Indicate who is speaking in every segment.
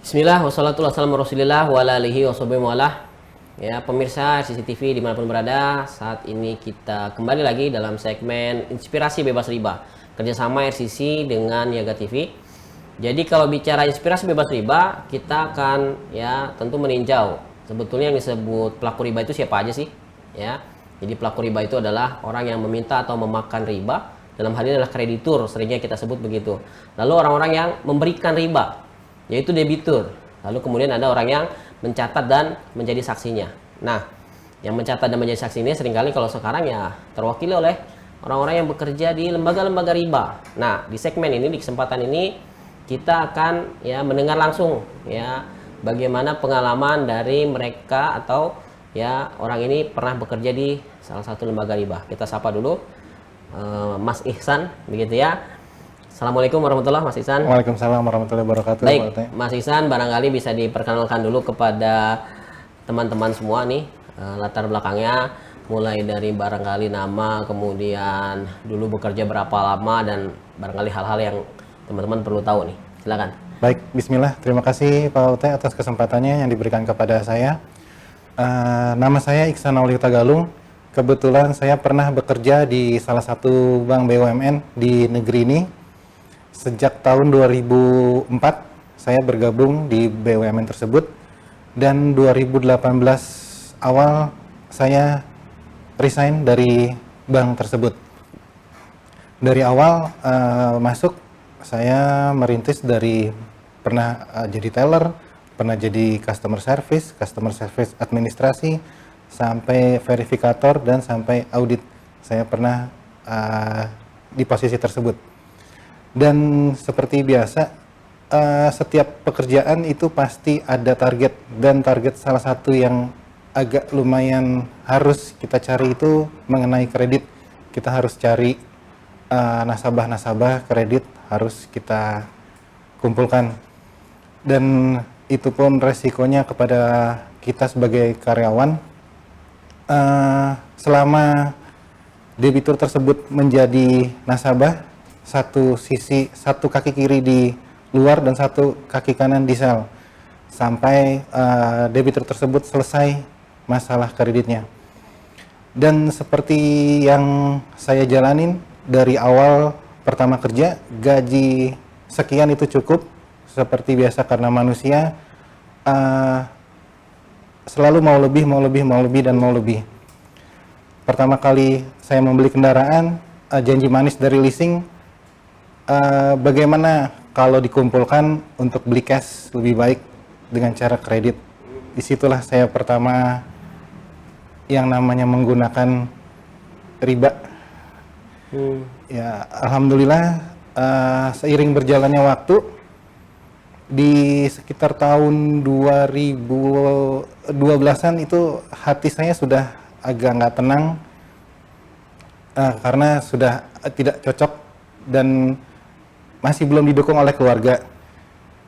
Speaker 1: Bismillah, wassalatu wassalamu rasulillah wa ala alihi wa sahbihi walah. Ya, pemirsa CCTV dimanapun berada, saat ini kita kembali lagi dalam segmen Inspirasi Bebas Riba, kerjasama RCC dengan Niaga TV. Jadi kalau bicara inspirasi bebas riba, kita akan ya tentu meninjau sebetulnya yang disebut pelaku riba itu siapa aja sih? Ya, jadi pelaku riba itu adalah orang yang meminta atau memakan riba. Dalam hal ini adalah kreditur, seringnya kita sebut begitu. Lalu orang-orang yang memberikan riba, yaitu debitur. Lalu kemudian ada orang yang mencatat dan menjadi saksinya. Nah, yang mencatat dan menjadi saksi ini seringkali kalau sekarang ya terwakili oleh orang-orang yang bekerja di lembaga-lembaga riba. Nah, di segmen ini, di kesempatan ini kita akan ya mendengar langsung ya bagaimana pengalaman dari mereka atau ya orang ini pernah bekerja di salah satu lembaga riba. Kita sapa dulu Mas Ihsan, begitu ya. Assalamualaikum warahmatullahi wabarakatuh, Mas Ihsan.
Speaker 2: Waalaikumsalam warahmatullahi wabarakatuh.
Speaker 1: Baik, Mas Ihsan, barangkali bisa diperkenalkan dulu kepada teman-teman semua nih, latar belakangnya, mulai dari barangkali nama, kemudian dulu bekerja berapa lama, dan barangkali hal-hal yang teman-teman perlu tahu nih. Silakan.
Speaker 2: Baik, bismillah. Terima kasih Pak Ute atas kesempatannya yang diberikan kepada saya. Nama saya Iksan Auliuta Galung. Kebetulan saya pernah bekerja di salah satu bank BUMN di negeri ini. Sejak tahun 2004 saya bergabung di BUMN tersebut, dan 2018 awal saya resign dari bank tersebut. Dari awal masuk saya merintis dari pernah jadi teller, pernah jadi customer service administrasi, sampai verifikator, dan sampai audit. Saya pernah di posisi tersebut. Dan seperti biasa, setiap pekerjaan itu pasti ada target, dan target salah satu yang agak lumayan harus kita cari itu mengenai kredit. Kita harus cari nasabah-nasabah kredit, harus kita kumpulkan, dan itu pun resikonya kepada kita sebagai karyawan. Selama debitur tersebut menjadi nasabah, satu sisi, satu kaki kiri di luar dan satu kaki kanan di sel, sampai debitur tersebut selesai masalah kreditnya. Dan seperti yang saya jalanin dari awal pertama kerja, gaji sekian itu cukup seperti biasa, karena manusia selalu mau lebih dan mau lebih. Pertama kali saya membeli kendaraan, janji manis dari leasing, bagaimana kalau dikumpulkan untuk beli cash lebih baik dengan cara kredit. Disitulah saya pertama yang namanya menggunakan riba. Ya, alhamdulillah seiring berjalannya waktu, di sekitar tahun 2012-an itu hati saya sudah agak nggak tenang, karena sudah tidak cocok dan masih belum didukung oleh keluarga.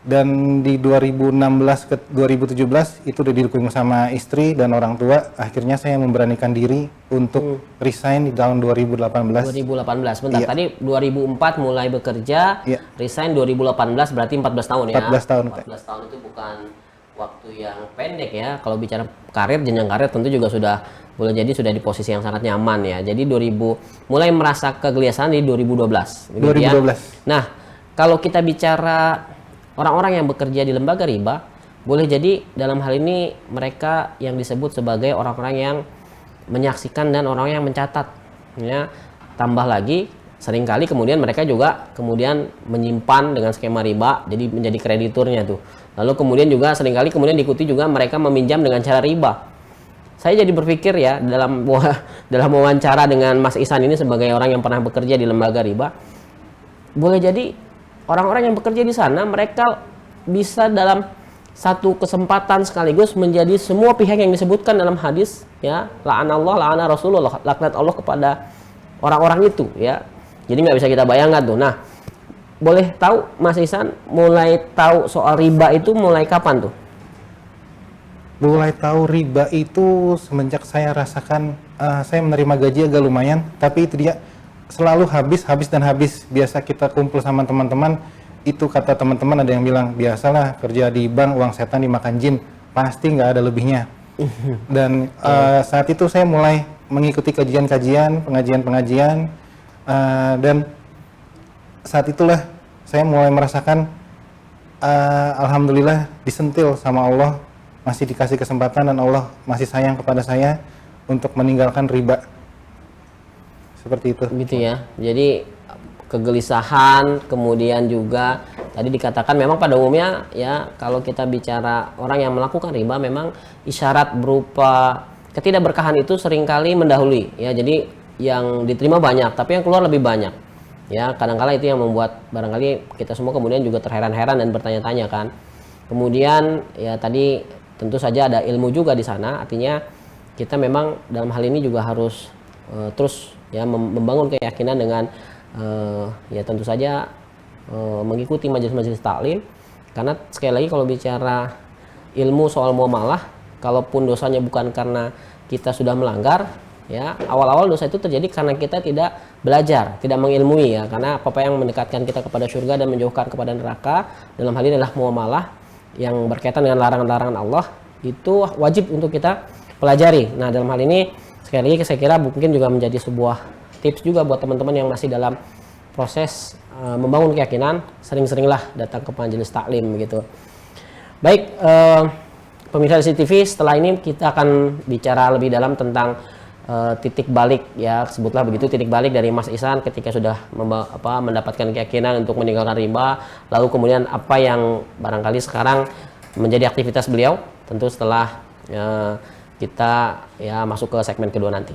Speaker 2: Dan di 2016 ke 2017 itu udah didukung sama istri dan orang tua. Akhirnya saya memberanikan diri untuk resign di tahun 2018.
Speaker 1: 2018, bentar.
Speaker 2: Iya.
Speaker 1: Tadi 2004 mulai bekerja,
Speaker 2: iya.
Speaker 1: Resign 2018, berarti 14 tahun ya?
Speaker 2: 14 tahun.
Speaker 1: 14 tahun itu bukan waktu yang pendek ya. Kalau bicara karir, jenjang karir tentu juga sudah, boleh jadi sudah di posisi yang sangat nyaman ya. Jadi mulai merasa kegelisahan di 2012.
Speaker 2: 2012.
Speaker 1: Ya? Nah, kalau kita bicara orang-orang yang bekerja di lembaga riba, boleh jadi dalam hal ini mereka yang disebut sebagai orang-orang yang menyaksikan dan orang yang mencatat. Ya, tambah lagi seringkali kemudian mereka juga kemudian menyimpan dengan skema riba, jadi menjadi krediturnya tuh. Lalu kemudian juga seringkali kemudian diikuti juga mereka meminjam dengan cara riba. Saya jadi berpikir ya dalam wawancara dengan Mas Ihsan ini sebagai orang yang pernah bekerja di lembaga riba, boleh jadi orang-orang yang bekerja di sana mereka bisa dalam satu kesempatan sekaligus menjadi semua pihak yang disebutkan dalam hadis ya, la'anallah la'ana Rasulullah, laknat Allah kepada orang-orang itu ya. Jadi nggak bisa kita bayangkan tuh. Nah, boleh tahu Mas Ihsan mulai tahu soal riba itu mulai kapan tuh?
Speaker 2: Mulai tahu riba itu semenjak saya rasakan saya menerima gaji agak lumayan, tapi itu dia selalu habis dan habis. Biasa kita kumpul sama teman-teman, itu kata teman-teman ada yang bilang, biasalah kerja di bank uang setan dimakan jin, pasti nggak ada lebihnya. Dan saat itu saya mulai mengikuti kajian-kajian, pengajian-pengajian, dan saat itulah saya mulai merasakan alhamdulillah disentil sama Allah, masih dikasih kesempatan dan Allah masih sayang kepada saya untuk meninggalkan riba. Seperti itu.
Speaker 1: Gitu ya. Jadi kegelisahan, kemudian juga tadi dikatakan memang pada umumnya ya kalau kita bicara orang yang melakukan riba memang isyarat berupa ketidakberkahan itu seringkali mendahului ya. Jadi yang diterima banyak tapi yang keluar lebih banyak. Ya, kadang-kala itu yang membuat barangkali kita semua kemudian juga terheran-heran dan bertanya-tanya kan. Kemudian ya tadi tentu saja ada ilmu juga di sana, artinya kita memang dalam hal ini juga harus terus ya membangun keyakinan dengan ya tentu saja mengikuti majelis-majelis taklim, karena sekali lagi kalau bicara ilmu soal muamalah, kalaupun dosanya bukan karena kita sudah melanggar, ya awal-awal dosa itu terjadi karena kita tidak belajar, tidak mengilmui ya, karena apa yang mendekatkan kita kepada surga dan menjauhkan kepada neraka dalam hal ini adalah muamalah yang berkaitan dengan larangan-larangan Allah, itu wajib untuk kita pelajari. Nah dalam hal ini sekali lagi saya kira mungkin juga menjadi sebuah tips juga buat teman-teman yang masih dalam proses membangun keyakinan, sering-seringlah datang ke majelis taklim begitu. Baik, pemirsa CCTV, setelah ini kita akan bicara lebih dalam tentang titik balik ya, sebutlah begitu, titik balik dari Mas Ihsan ketika sudah mendapatkan keyakinan untuk meninggalkan riba, lalu kemudian apa yang barangkali sekarang menjadi aktivitas beliau, tentu setelah kita ya masuk ke segmen kedua nanti.